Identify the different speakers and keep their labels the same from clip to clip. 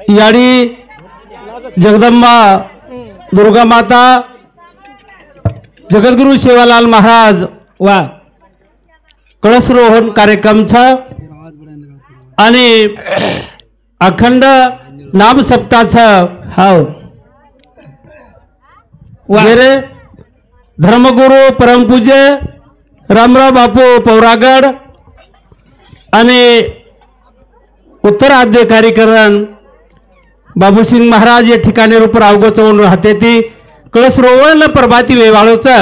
Speaker 1: याडी जगदंबा दुर्गा माता जगद्गुरु सेवालाल महाराज वा कळसरोहण कार्यक्रमचा आणि अखंड नाम सप्ताहाचा हाव वगैरे धर्मगुरु परमपूज्य रामराव बापू पौरागड आणि उत्तराधिकारीकरण बाबूसिंग महाराज या ठिकाणी रूप अवगत राहते ती कळसरोवण प्रभाती वेवाळोचा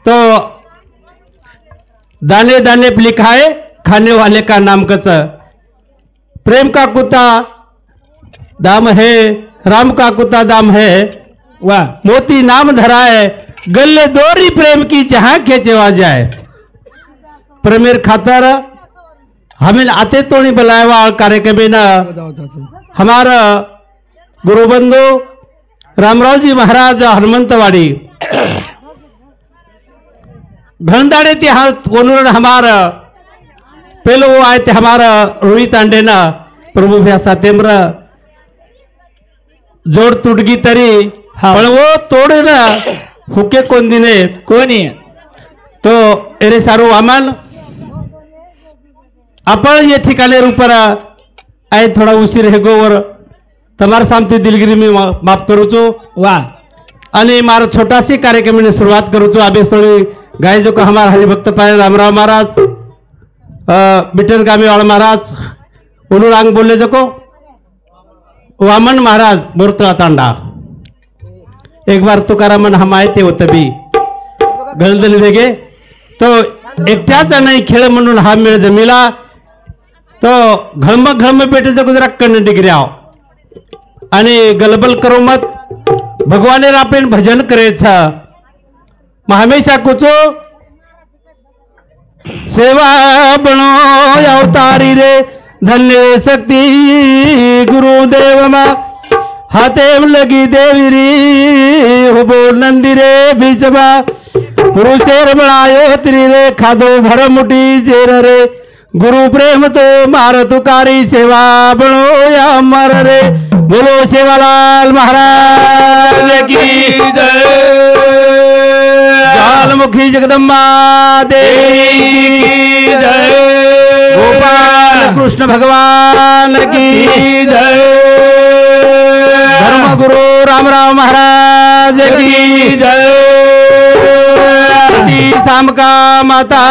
Speaker 1: तो दाने दाने पे लिखा है खाने वाले का नाम कच प्रेम का कुत्ता दाम है राम का कुत्ता दाम है वाह मोती नाम धरा है गले दोरी प्रेम की जहां खेचेवा जाए प्रेमेर खातर हमें आते तो नहीं बुलाया कार्यक्रम हमारा गुरुबंधु रामराव जी महाराज हनुमंतवाड़ी घनदाड़े ते हाथ उन्होंने हमारा पहले वो आए थे हमारा रोहित आंडे ना प्रभु भैया सातेम्र जोड़ टूट गई तरी पण वो तोड़े ना हुके कोण दिने कोणी तो एरे सारो वामन आपण ये ठिकाणे रूपर आए थोड़ा उशीर है गोवर तमार सामती दिलगिरी में माफ करू छो वाह आणि मारो छोटा सी कार्यक्रम ने शुरुआत करू छो अभी थोड़ी गाय जो का हमारा हरिभक्त पाए रामराव महाराज बिटन गामी वाला महाराज उन्होंने बोले जो को वामन महाराज मूर्तला तांडा एक बार तुकारामन हम आए थे वो तभी गलदल देगे तो एकट्याचा नाही खेळ म्हणून हा मेळ जमिला तो घळम पेटे जो जरा कन्न डिग्र्याव आणि गलबल करो मत भगवाने रापेन भजन करेचा हमेशा कुछो सेवा बनो अवतारी रे धन्य शक्ति गुरुदेव मा हाथे लगी देवी री हो नंदी रे बीचबा पुरुषेर बनायो त्री रे खादो भर मुठी जेर रे गुरु प्रेम तो मार तुकारी सेवा बनो या मर रे बोलो सेवालाल महाराज की जय कालमुखी जगदम्बा देवी की जय गोपाल कृष्ण भगवान की जय धर्मगुरु रामराव महाराज की जय सामका माता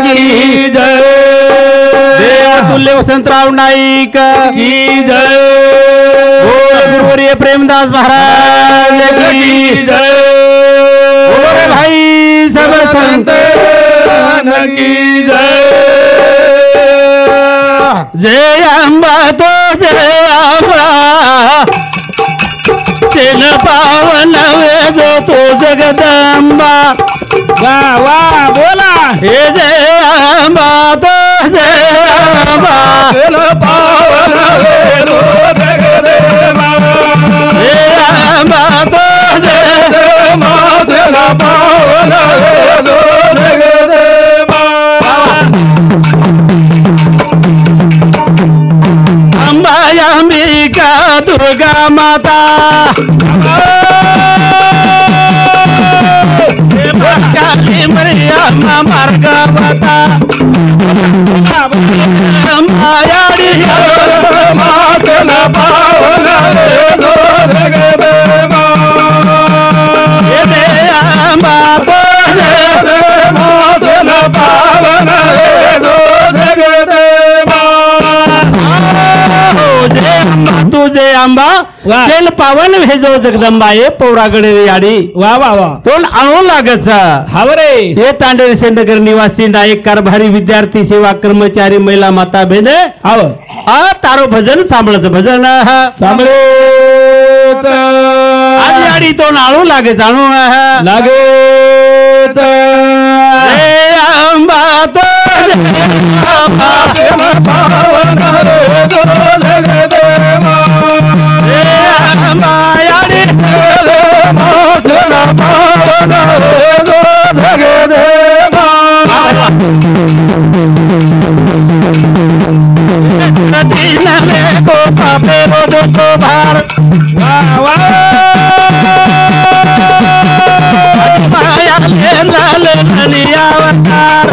Speaker 1: की जय देवतुल्य वसंतराव नाईक की जय गुरुवर्य प्रेमदास महाराज की जय भाई सब संत की जय जय अंबा तो जय अंबा सेन पावन जो तो जगदंबा वाह वाह बोला हे जय अंबा तो जय अंबा सेन पावन जो जगदंबा जय अंबा तो जय मासेला पावन जो जगदंबा अंबा अंबिका दुर्गा माता काली मैया मार्गवता मायाड़ी मासेला पावन जो जगदंबा पावन तुझे आंबा तेल पावन भेजो जगदंबा ये पौरागडे याडी वा वा वा तोल आणू लागच हावरे हे तांडेर सेंडकर निवासी नायक कारभारी विद्यार्थी सेवा कर्मचारी महिला माता बहने आव आ तारो भजन सांभळच भजन सांभळच आज याडी तो आणू लागेच आणू लागे अंबा तो पावन जो जगदंबा मायाड़ी पावन जो जगदंबा नदी को पापे रोदो तो भार माया ले लाल लिया अवतार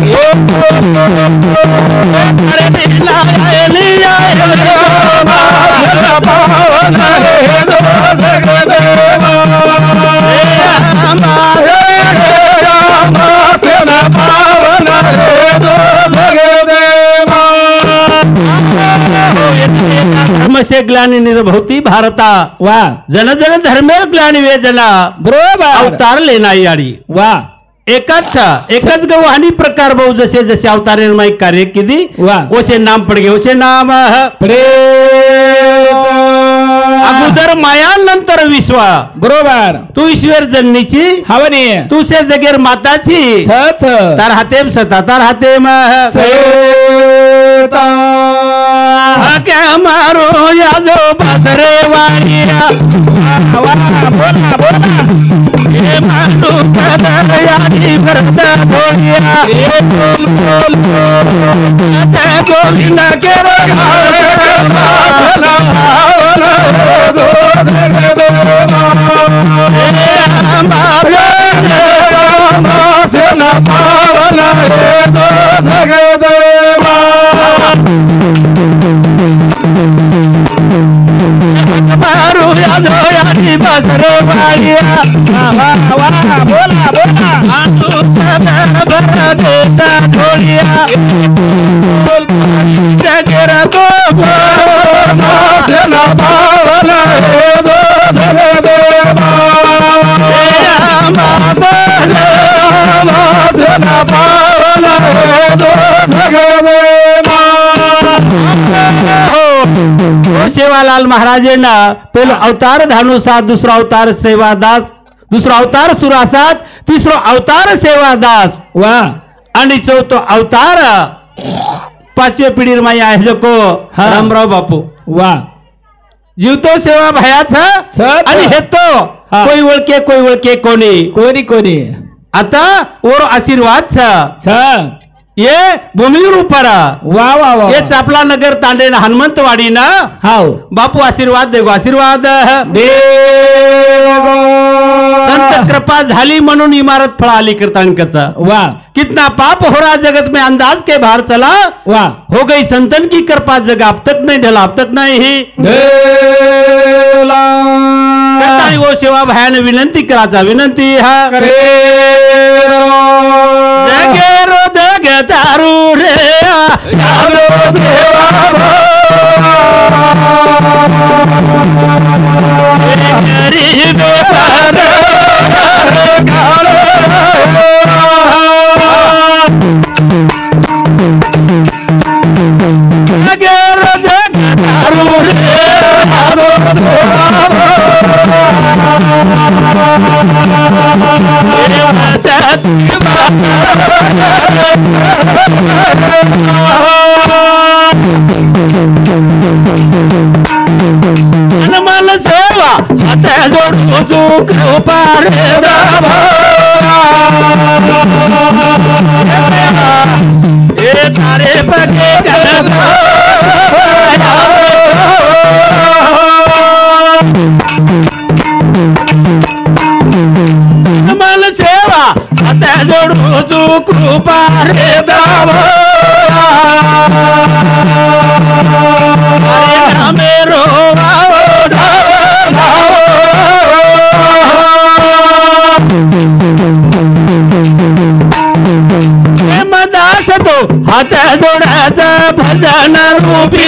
Speaker 1: अरे नीला लिया पावन रे दो जगदेव हमारे राम सेना पावन रे दो जगदेव धर्म से ग्लानी निर्भवती भारता वा जन जन धर्मेर ग्लानी वेदना बरोबर अवतार लेनाई आडी वा एकच गवानी प्रकार भाऊ जसे जसे अवतार निर्माई कार्य केली वा ओसे नाम पड गे ओसे नाम अगोदर माया नंतर विश्वा बरोबर तू ईश्वर जननीची हवनी तू से जगेर माताची तार हातेम सता तार हातेम क्या मारो या जो बासरे वाणिया बोला बोला ये मानो कदर यानी करता बोलिया ये बोल बोल बोल गोविंद के भला भावना दो दो हमारे राम सेना पावन दो जगदेव मारू यादो यानी बसरे वालिया बोला बोला आंसू भर देता ढोलिया बोल जगरा तो सेना पावन दो जगदेव सेना पावन दो जगदेव सेवालाल महाराजेना पहलो अवतार धानुसात दुसरा अवतार सेवादास दुसरा अवतार सुरासात तिसरो अवतार सेवादास वा आणि चौथो अवतार पाचव्या पिढीर माई आहे को रामराव बापू वा जीवतो सेवा भयाचा आणि हेतो कोई ओळखे कोणी कोणी कोणी आता ओर आशीर्वाद छ ये भूमीर ऊपर वाह वाह वाह ये चापला नगर तांडे हनुमंतवाडी ना हाउ बापू आशीर्वाद देगो आशीर्वाद देगो संत कृपा झाली म्हणून इमारत फळाली कीर्तनकचा वाह कितना पाप हो रहा जगत में अंदाज के बाहर चला वाह हो गई संतन की कृपा जगह अब तक नहीं ढला अब तक नहीं ही वो सेवा भयान विनंती कराचा विनंती हा जगेरो जग तारू रे सेवा हनुमान सेवा हाते जोडू कृपा रे ये तारे पगे हनुमान सेवा हाते जोडू कृपा रे मेरो दास तो हात जोडाचा भजन रूपी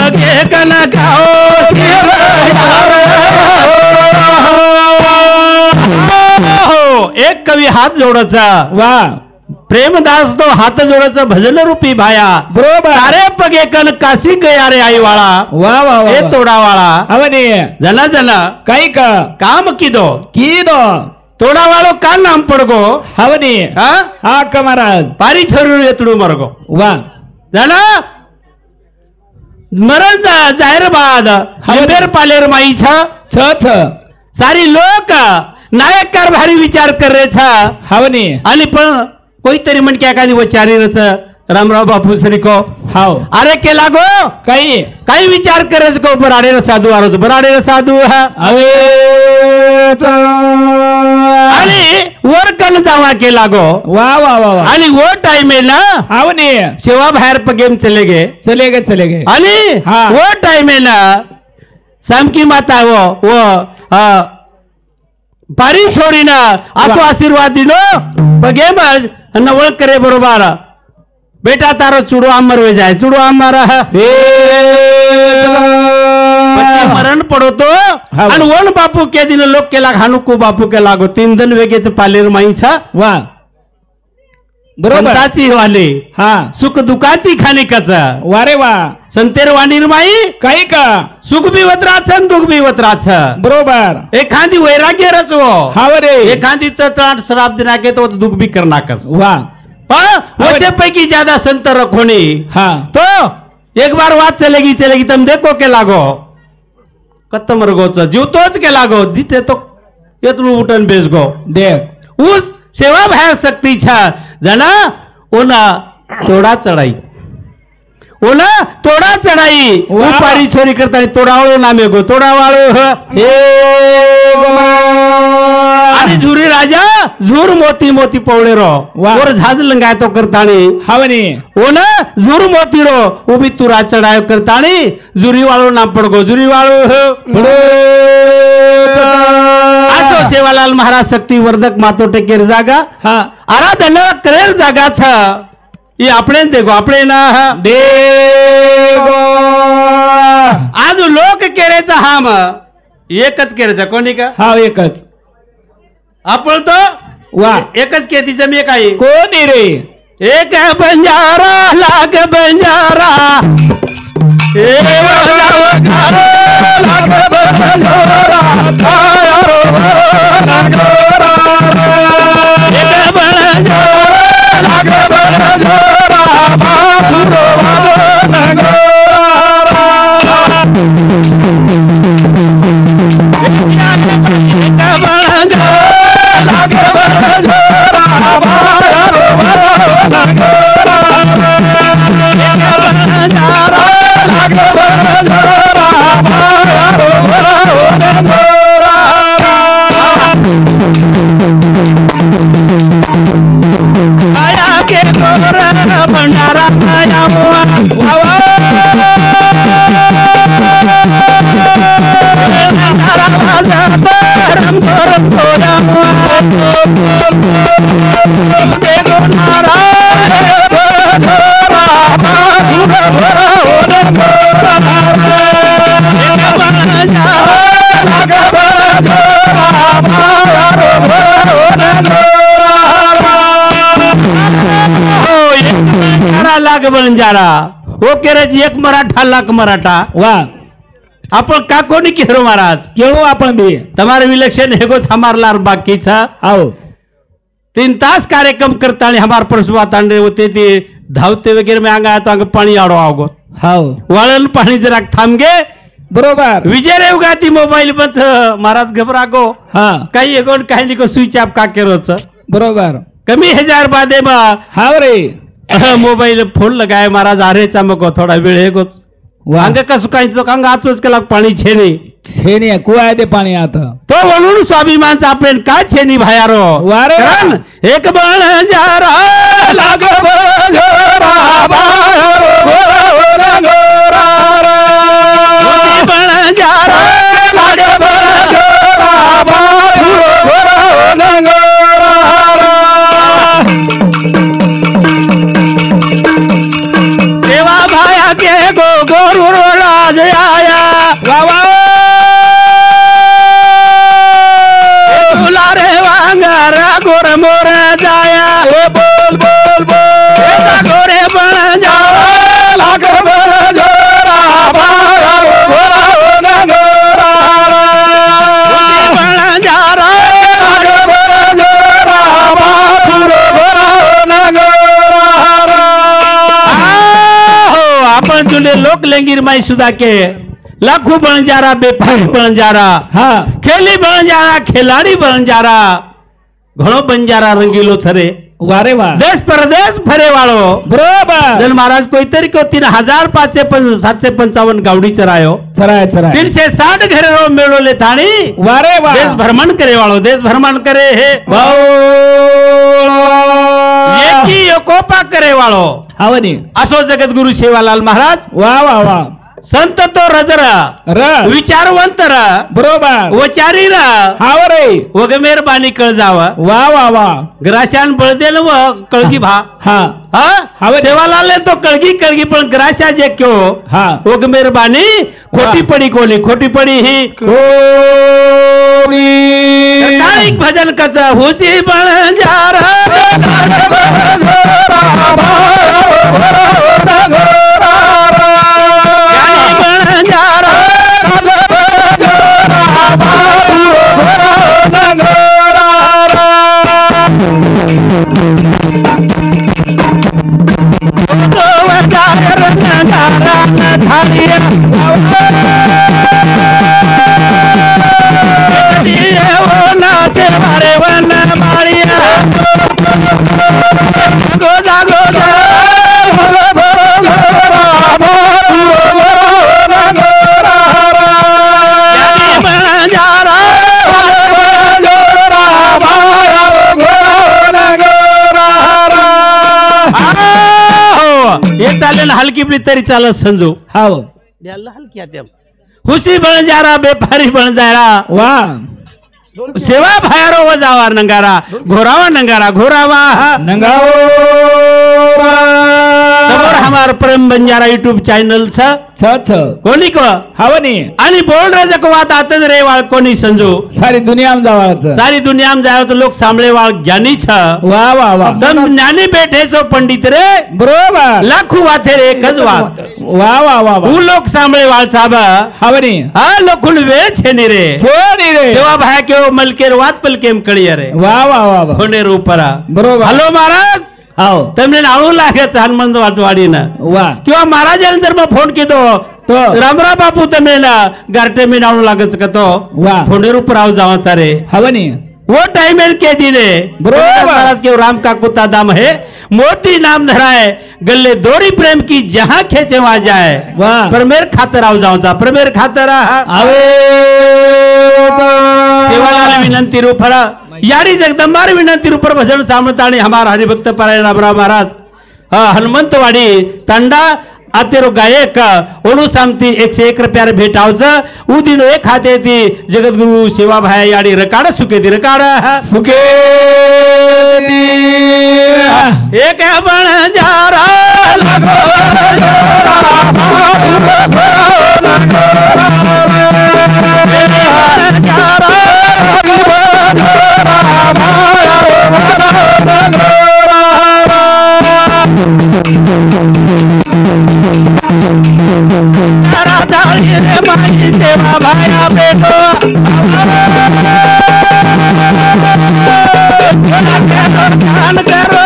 Speaker 1: अरे कन गाओ एक कवी हात जोडाचा वा प्रेमदास तो हात जोडाचा भजन रूपी भाया बरोबर अरे पगे कन काशी गया रे आई वाला वा वा हे तोडावाळा अवनी जना जना काही का काम कीदो तोडावाळो का नाम पडगो हवनी हा का महाराज पारी छरू येतडू मरगो वा जना मरण जाहीर बाद हवेर पालेर माई छ सारी लोक नायक कार भारी विचार कर रे छा हवनी आणि पण कोणीतरी म्हण की एखादी वचारीरच रामराव बापू सरी को
Speaker 2: हाव
Speaker 1: अरे केला गो काही विचार करायचं को बराडे साधू आरो बराडे साधू आणि वर कण जावा केला गो
Speaker 2: वा वा वा वा
Speaker 1: आणि वो टाइम आहे ना
Speaker 2: हाव ने
Speaker 1: सेवा बाहेर गेम चले गे आणि वो टाइम आहे ना सामकी माता वो पारी छोरी ना असो आशीर्वाद दिलो बगे नवळ करे बरोबर बेटा तारो चुडो आमर वे जाए चुडो आमर मरण पडो तो आणि वन बापू के दिन लोक केला हानुकू बापू के लागो 3 दिन वेगेच पालेर माईचा वा बरोबराची वाले हा सुख दुखाची खानिकाचा वारे वा संतेर वाणीर माई काही का सुख बी वत्राच दुख बी वत्राच बरोबर एखादी वैराग्य रचवो हा रे एखादी तत्राट श्राप दिना के तो दुख भी करनाकस वा वैसे पैकी ज्यादा संत रखोनी हाँ तो एक बार बात चलेगी तुम देखो के लागो कत्तम रगोच जीव तोच के लागो दिते तो येतलू उठन बेस गो देख उस सेवा बाहेर सक्ती छा जना ओना तोडा चढाई उपारी छोरी करता तोडावळो नामे गो तोडावाळो आणि झुरी राजा झूर मोती मोती पवळे रो वर झाज लंगाय तो करतानी हावनी ओना झूर मोती रो उभी तुरा चढाय करतानी झुरी वाळो नाम पडगो झुरी वाळो आसो सेवालाल महाराज शक्ती वर्धक मातो टेकेर जागा हा आराधना करेर जागा छ ये अपने देखो अपने ना देखो आज लोक केरेचा हाम एकच केरेचा कोणी का हा एकच आपण तो वा एकच केतीचं मी काय कोणी रे एक बंजारा लाग बंजारा लाग बंजारा हो केराची एक मराठा लाख मराठा वा आपण का कोणी केरो महाराज केळो आपण बी तुम्हारे विलक्षण हेगोच हमारलार बाकीचा आओ 3 तास कार्यक्रम करता आणि हमार परसवा तांडे होते ते धावते वगैरे में आंगा तो अंग पाणी आडो आवगो हाव वाळन पाणी जरा थांबगे बरोबर विजय रेवगाती मोबाईल बंद महाराज घबरा गो हा काही एकोण काही निको स्विच ऑफ का केरोच बरोबर कमी 1000 बादे मा हाव रे मोबाईल फोन लगाय महाराज आरे चमको थोड़ा वेळ हेगोच वांग कसं कायचं कांग आचोच केला पाणी छेनी कुवाय दे पाणी आता तो म्हणून स्वाभिमानचा आपण काय छेनी भायारो वारे एक बंजारा लाग बंजारा बंजारा लाग सेवा भाया के गो गोरु राज आया बाबा रे वांगारा गोर मोर जाया बोल बोल बोल गोरे बन जाओ लाग बंजारा भाया बंजारा लाग आपण तुले लोक लेंगीर माई सुधा के लाखों बंजारा बेफाक बंजारा हाँ खेली बंजारा खिलाड़ी बंजारा घणो बंजारा रंगीलो छरे
Speaker 2: वारे वा
Speaker 1: देश परदेश फरे वाळो
Speaker 2: बरोबर
Speaker 1: जन महाराज कोईतरी को 3555 गावडी चरायो
Speaker 2: चराय चराय
Speaker 1: 360 घरे रो मेळोले थाणी
Speaker 2: वारे वा
Speaker 1: देश भ्रमण करे वाळो देश भ्रमण करे हे एकी एकोपा करे वाळो
Speaker 2: हावनी
Speaker 1: असो जगद्गुरु सेवालाल महाराज
Speaker 2: वा वा वा
Speaker 1: संत तो रजरा
Speaker 2: र
Speaker 1: विचारवंत रा
Speaker 2: बरोबर
Speaker 1: वचारी रा
Speaker 2: हावरे
Speaker 1: वग मेहरबानी कळ जावा
Speaker 2: वा वा वा
Speaker 1: ग्राशान बळदेल व कळगी भा
Speaker 2: हा
Speaker 1: हा सेवालाल तो कळगी पण ग्राशा जे क्यो
Speaker 2: हा
Speaker 1: वग मेहरबानी खोटी पडी कोली खोटी पडी ही काळिक भजन कच हुसी बळ जार चालेल हलकी तरी चालत समजू
Speaker 2: हाव
Speaker 1: हलकी आत्या हुसी बन जारा बेपारी बन जारा
Speaker 2: वा
Speaker 1: सेवा भायारो व जावा नंगारा घोरावा
Speaker 2: नंगाओ
Speaker 1: समोर हमार प्रेम बंजारा यूट्यूब चॅनल
Speaker 2: छ
Speaker 1: कोणी को
Speaker 2: हावनी
Speaker 1: आणि बोल रे जको वात आतच रे वाळ कोणी समजू
Speaker 2: सारी दुनिया में जावाचं
Speaker 1: सारी दुनिया में जावचं लोक सांभळे वाळ ज्ञानी छ
Speaker 2: वा वा वा
Speaker 1: तम ज्ञानी बैठे छो पंडित रे
Speaker 2: बरोबर
Speaker 1: लाखो वाथे रे एकच वात
Speaker 2: वा वा वा
Speaker 1: तू लोक सांभळे वाळ साब
Speaker 2: हावनी
Speaker 1: हा लोकुल वे छेनी रे
Speaker 2: छोनी रे
Speaker 1: सेवा भाया केव मलकेर वात पलकेम कळिया रे
Speaker 2: वा वा वा वा
Speaker 1: होणे रूपरा
Speaker 2: बरोबर
Speaker 1: हॅलो महाराज
Speaker 2: हाव
Speaker 1: તમને નાણું લાગે છે હનુમંત વાટવાડીને
Speaker 2: वा
Speaker 1: કેવા મહારાજ અંદર માં ફોન કીધો
Speaker 2: તો
Speaker 1: રામરા બાપુ તમે ના ગારટે મે નાણું લાગે છે કતો
Speaker 2: वा
Speaker 1: ફોનેર ઉપર આવ જાવા ચારે
Speaker 2: हावनी
Speaker 1: वो टाइम एल के दिने
Speaker 2: बरोबर
Speaker 1: महाराज के राम का कुत्ता दाम है मोती नाम धराए गले दोरी प्रेम की जहां खेचे वहां जाए
Speaker 2: वाह
Speaker 1: पर मेर खातर आव जाओ चा पर मेर खातर
Speaker 2: आवे
Speaker 1: सेवालाल विनंती रूपरा यारी जगदंबार विनंती रूपर भजन सामताणी हमारा हरिभक्त परायण रामराव महाराज हनुमंतवाडी तांडा आतेरो गायक ओणू सामती 101 रुपया भेटावच उ दिन एक हाते ती जगद्गुरु सेवा भाया याडी रकाड सुके ती रकाड
Speaker 2: सुके
Speaker 1: एक बण जारा सेवा भाया बेटो करो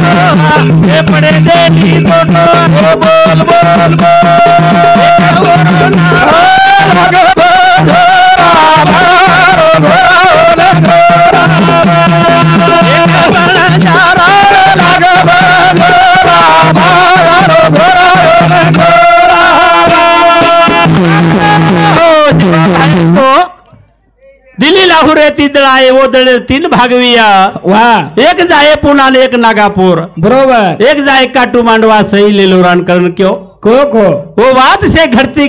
Speaker 1: पड़े देनी फोटो बोल बोल दिल्ली लाहौर तिदळाए वो दळ 3 भागविया
Speaker 2: वा
Speaker 1: एक जाए पुणा एक नागापूर
Speaker 2: बरोबर
Speaker 1: एक जाए काटू मांडवा सही लेलोरान करण क्यों
Speaker 2: को
Speaker 1: वो बात से घटती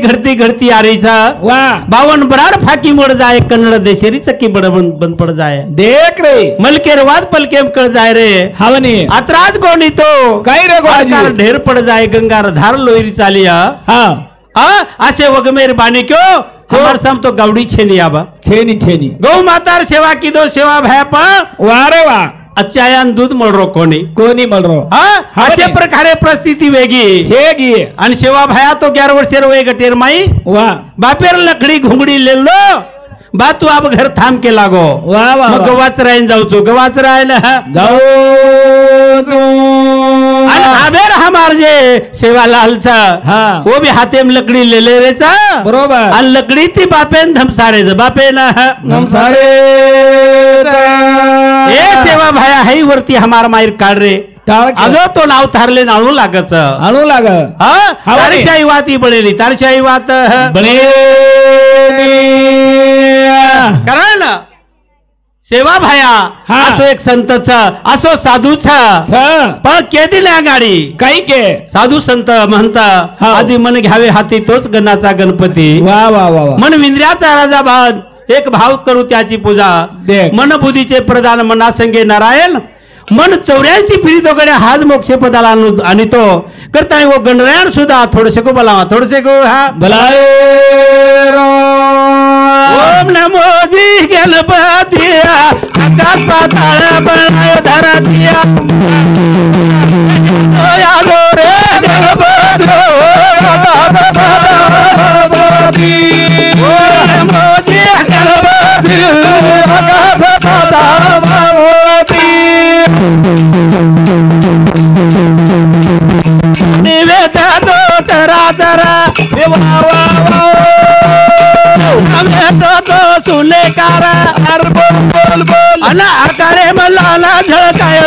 Speaker 1: आ रही था
Speaker 2: वा
Speaker 1: 52 बराड़ फाकी मोड़ जाए कन्नड़ देशेरी चक्की बड़ बंद पड़ जाए
Speaker 2: देख रे
Speaker 1: मलकेर वाद पलकेम कर जाए रे
Speaker 2: हावनी
Speaker 1: अतराज कोणी तो
Speaker 2: काही रे गोजी
Speaker 1: ढेर पड़ जाए गंगार धार लोईरी चालिया
Speaker 2: हाँ
Speaker 1: असे वगमेर बानी क्यों हमार सम तो गावडी छेनी आबा
Speaker 2: छेनी
Speaker 1: गौ मातार सेवा की दो सेवा भया पण
Speaker 2: वारे वा
Speaker 1: अचायान दूध मळरो कोणी
Speaker 2: मळरो
Speaker 1: अशा प्रकारे परिस्थिती वेगी
Speaker 2: हेगी
Speaker 1: आणि सेवा भया तो 11 वर्षेर वे गटेर माई
Speaker 2: वा
Speaker 1: बापेर लकडी घुंगडी ले लो बा तू अब घर थांब के लागो
Speaker 2: वा वा
Speaker 1: गवाच रायन जाऊचो गवाच रायन
Speaker 2: जाऊ
Speaker 1: आणि आबेर हमार जे सेवालाल चा वो भी हाथे में लकड़ी ले ले रे चा
Speaker 2: बरोबर
Speaker 1: आणि लकड़ी ती बापेन धमसारे बापे ना
Speaker 2: धमसारे
Speaker 1: ए सेवा भाया है वरती हमार मायर काढ रे
Speaker 2: टाळक
Speaker 1: अजो तो नाव थारले नाळू लागच
Speaker 2: आणू लाग
Speaker 1: हा तारशाही वात ही बळेली तारशाही वात
Speaker 2: बळे
Speaker 1: कारण सेवा भाया
Speaker 2: हा.
Speaker 1: असो एक संतचा असो साधूचा पण के दिल्या गाडी
Speaker 2: काही के
Speaker 1: साधू संत म्हणता
Speaker 2: हा.
Speaker 1: आधी मन घ्यावे हाती तोच गणाचा गणपती
Speaker 2: वा वा वा वा
Speaker 1: मन विंद्र्याचा राजा भाग एक भाव करू त्याची पूजा
Speaker 2: देख.
Speaker 1: मन बुद्धीचे प्रधान मनासंगे नारायण मन 84 पिढीतोकडे हाच मोक्ष पदाला आणि तो करता वो गणरायण सुद्धा थोडसे को बोलावा थोडसे को हा
Speaker 2: भलाय
Speaker 1: ओम नमो जी गणपतिया आकाश पाताळ बनाय धरतिया आलो रे गणपती ओम नमो जी गणपती आकाश पाताळ निवेदा तो तरा तरा तो सुने कारा बोल बोल अना आकारे मला ना झळकाय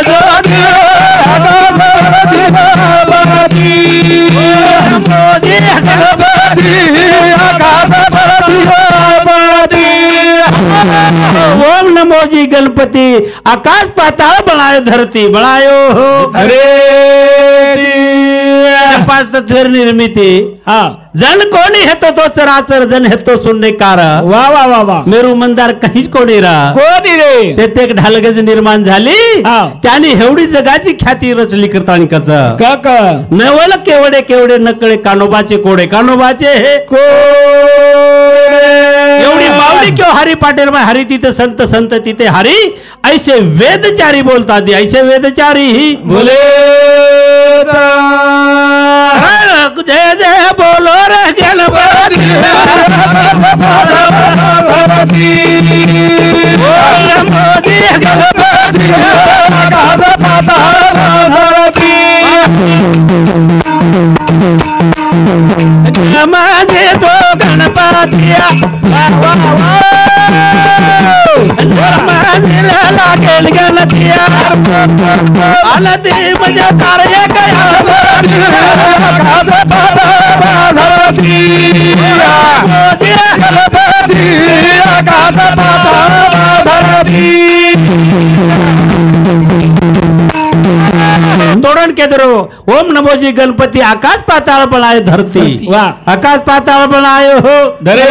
Speaker 1: ओम नमो जी गणपति आकाश पाताल बनायो धरती बनायो हो
Speaker 2: अरे
Speaker 1: पाच तत्व निर्मिती
Speaker 2: हा
Speaker 1: जन कोणी हेतो तो चराचर जन हेतो सुनने कार
Speaker 2: वा वा वा वा
Speaker 1: मेरू मंदार काहीच कोणी रा
Speaker 2: कोणी रे
Speaker 1: तेथे एक ढालगज निर्माण झाली
Speaker 2: हा.
Speaker 1: त्याने एवढी जगाची ख्याती रचली करतानिकच
Speaker 2: काक
Speaker 1: नवल केवढे केवढे नकळे कानोबाचे कोडे कानोबाचे हे एवढी मावली क्यों हरी पाटील में हरी तिथे संत संत तिथे हरी ऐसे वेदचारी बोलतात ऐसे वेदचारी ही
Speaker 2: बोले
Speaker 1: जय जय बोलो रे गणपती माझे तो गणपतिया लागेल गणतिया आला ते म्हणजे तारया तोरण के दरो ओम नमो जी गणपति आकाश पाताल बनाए धरती
Speaker 2: वाह
Speaker 1: आकाश पाताल बनायो हो
Speaker 2: धरे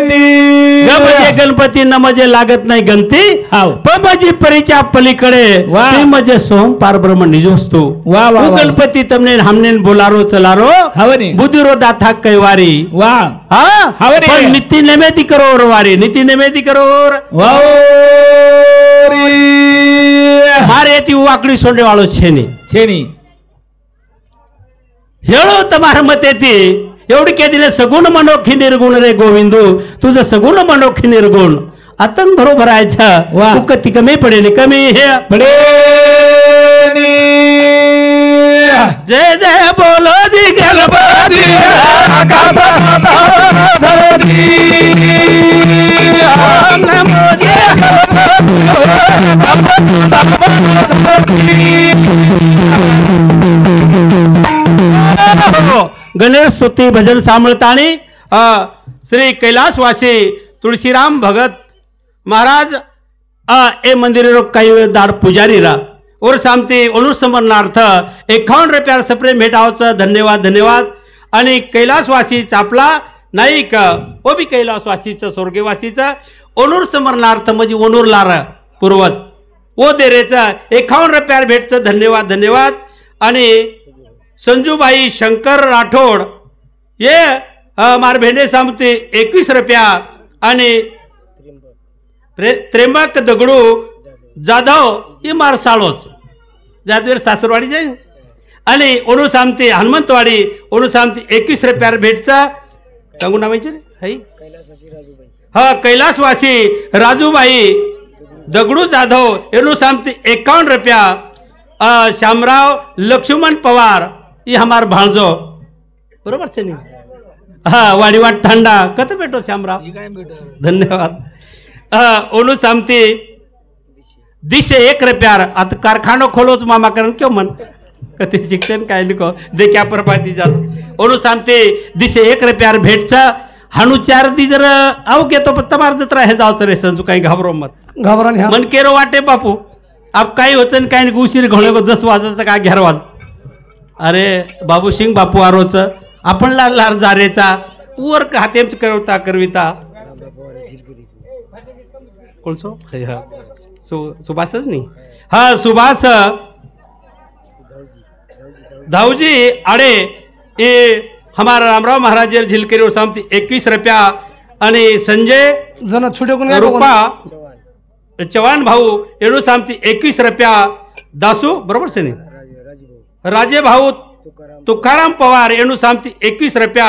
Speaker 1: म्हणजे गणपती न म्हणजे लागत नाही गणती पण माझी परीच्या पलीकडे
Speaker 2: वाह.
Speaker 1: ते म्हणजे सोम पार ब्रह्म निजोस्तो
Speaker 2: वाह, वाह, वाह.
Speaker 1: गणपती तमने हमने बोलारो चलारो
Speaker 2: हवने
Speaker 1: बुद्धिरो दाथा कैवारी
Speaker 2: वा
Speaker 1: हाँ
Speaker 2: हवने.
Speaker 1: पण नीति नेमेती करो और वारी नीति नेमेती करो और मारे ती वाकडी सोंडे वाळो छेनी
Speaker 2: छेनी
Speaker 1: हेळो तमार मतेती एवढी के दिले सगुण मनोखी निर्गुण रे गोविंदू तुझं सगुण मनोखी निर्गुण आतंक बरोबर आहेचं
Speaker 2: वाह.
Speaker 1: तू कती कमी पडेल कमी हे
Speaker 2: पडे
Speaker 1: जय जय बोलो जी गणपती ओम नमो जी गणेश स्तुती भजन सामळताणी श्री कैलासवासी तुळशीराम भगत महाराज ए मंदिर काही दार पुजारी रा और सामती अनुस्मरणार्थ 51 रुपयार सप्रे भेटावचं धन्यवाद धन्यवाद आणि कैलासवासी चापला नाईक ओ बी कैलासवासीचं स्वर्गवासीचं अनुस्मरणार्थ म्हणजे ओनूरलार पूर्वज ओ देरेचं 51 रुपयार भेटचं धन्यवाद धन्यवाद आणि संजूबाई शंकर राठोड ये मार भेंडे सामते 21 रुपया आणि त्र्यंबक दगडू जाधव ये मार साळोच जादवीर सासरवाडी जाईल आणि ओनू सामती हनुमंतवाडी ओनू सामती 21 रुपयार भेटचा सांगू नावायचे रे हा कैलासवासी राजूबाई दगडू जाधव एनू सामती 51 रुपया श्यामराव लक्ष्मण पवार ये हमार भाणजो बरोबर से नहीं हाँ वाडीवाट थांडा कत भेटो श्यामराव धन्यवाद ओनू सामती दिसे एक रुपयार आता कारखानो खोलोच मामा कारण क्यों मन कधी शिक्षण काय लिखो देखा प्रभाती जात ओरू सांगते दिसे एक रुपयार भेटचा हाणू 4 दी जर आव घेतो पण तमार जत्रा हे जावचं रे संजू काही घाबरो मत
Speaker 2: घाबरा
Speaker 1: मन केरो वाटे बापू आप काही होचन काही नाही उशीर घोळे 10 वाजायचं काय 11 वाज अरे बाबू सिंग बापू आरोच आपण लाल जारेचा वर हातेच करवता करविता कोणसो सुभाषच नहीं हाँ सुभाष धावजी अड़े ये हमारा रामराव महाराज झिलकेरी और सामती 21 रुपया आणि संजय
Speaker 2: जण छुटे
Speaker 1: रूपा चव्हाण भाऊ एडू सामती 21 रुपया दासू बरोबर से नहीं राजे भाऊ तुकाराम पवार एणू सामती 21 रुपया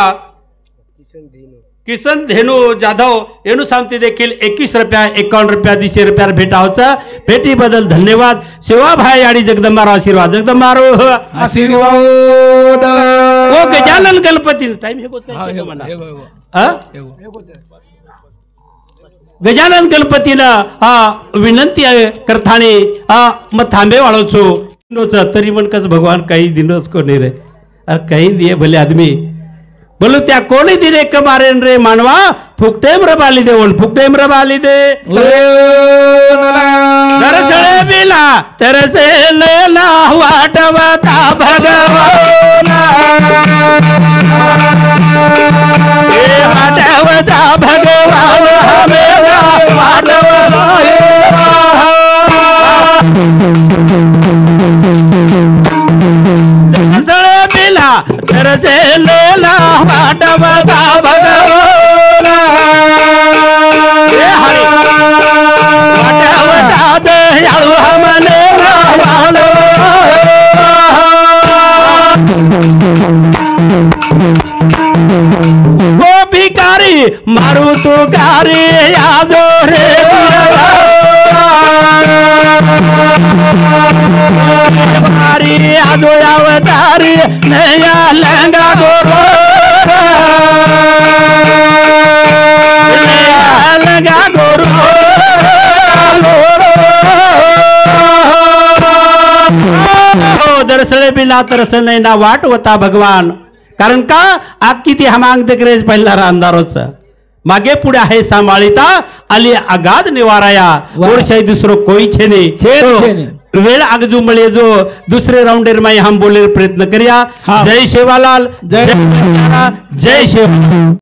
Speaker 1: किसन धेनू जाधव एणू सामती देखील 21 रुपया 51 रुपया 200 रुपया भेटावचा भेटी बदल धन्यवाद सेवाभाई आणि जगदंबारो आशीर्वाद जगदंबारो
Speaker 2: आशीर्वाद
Speaker 1: ओ गजानन गणपती टाइम हे गोच काय म्हणा गजानन गणपतीनं विनंती करताने मग थांबे वाळवचो तरी पण कस भगवान काही दिनोच कोणी रे काही दिए भले आदमी बोलो त्या कोणी दिने कमारेन रे मानवा फुकटेम रबाली दे ओल फुकटेम रबाली दे तरसळे बिला तरसे लेला वाटवता भगवान ए वाटवता भगवान हमेला वाटवता तरसळे बिला तरसे लेला वाटवता भगवान ए हरी वाटवता दे याळू हमनेला वालो ओ भिकारी मारू तू गारी यादो रे मारी यादो अवतारी नया लंगा गोरो नया लंगा गोरो दरसळे बिना तरस नाही ना वाट होता भगवान कारण का आखी ती हमांग देखरे पहिला अंधारोच मागे पुढे आहे सांभाळिता आली आगाध निवाराया और शायद दूसरो कोई छेने वेळ आगजू मळे जो दुसरे राउंडेर में हम बोले प्रयत्न करिया जय शेवालाल जय शेव